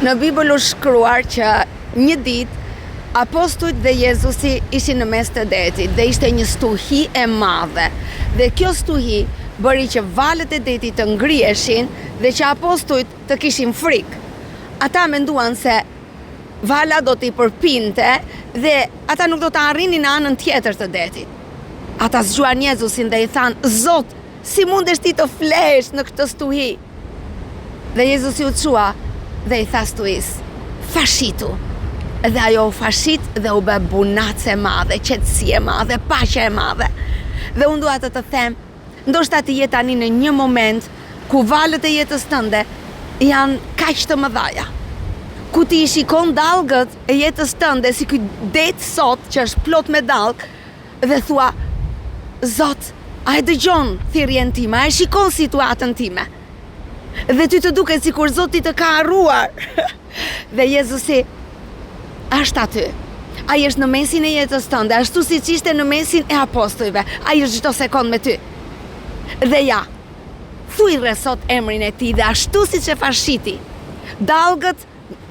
Në Bibël u shkruar që një ditë apostujt dhe Jezusi ishin në mes të detit dhe ishte një stuhi e madhe. Dhe kjo stuhi bëri që valët e detit të ngriheshin dhe që apostujt të kishin frikë. Ata menduan se vala do t'i përpinte dhe ata nuk do të arrinin në anën tjetër të detit. Ata zgjuan Jezusin dhe i thanë: "Zot, si mundesh ti të flesh në këtë stuhi?" Dhe Jezusi u çua dhe i tha stuhis: "Fashitu." Dhe ajo u fashit dhe u bë bunace e madhe, qetësi e madhe, paqe e madhe. Dhe unë dua të them, ndoshta ti je tani në një moment ku valët e jetës tënde janë kaq të mëdha. Ku ti i shikon dallgët e jetës tënde si ky det sot që është plot me dallg dhe thua: "Zot, a e dëgjon thirrjen time? A e shikon situatën time?" Dhe ty të duket sikur Zoti të ka harruar. Dhe Jezusi është aty. Ai është në mesin e jetës tënde, ashtu siç ishte në mesin e apostujve. Ai është çdo sekond me ty. Dhe ja, thujre sot emrin e tij dhe ashtu siç e fashiti dallgët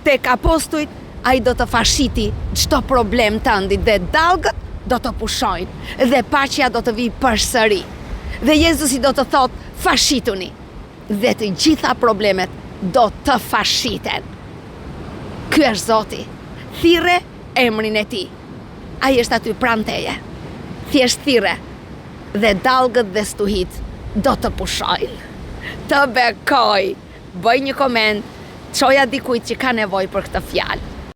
tek apostujt, ai do të fashiti çdo problem tënd dhe dallgët do të pushojnë dhe paqja do të vijë përsëri. Dhe Jezusi do të thotë: "Fashituni." Dhe të gjitha problemet do të fashiten. Ky është Zoti. Thirre emrin e tij. Ai është aty pranë teje. Thjesht thirre dhe dallgët dhe stuhit do të pushojnë. Të bekoj. Bëj një koment, çoja dikujt që ka nevojë për këtë fjalë.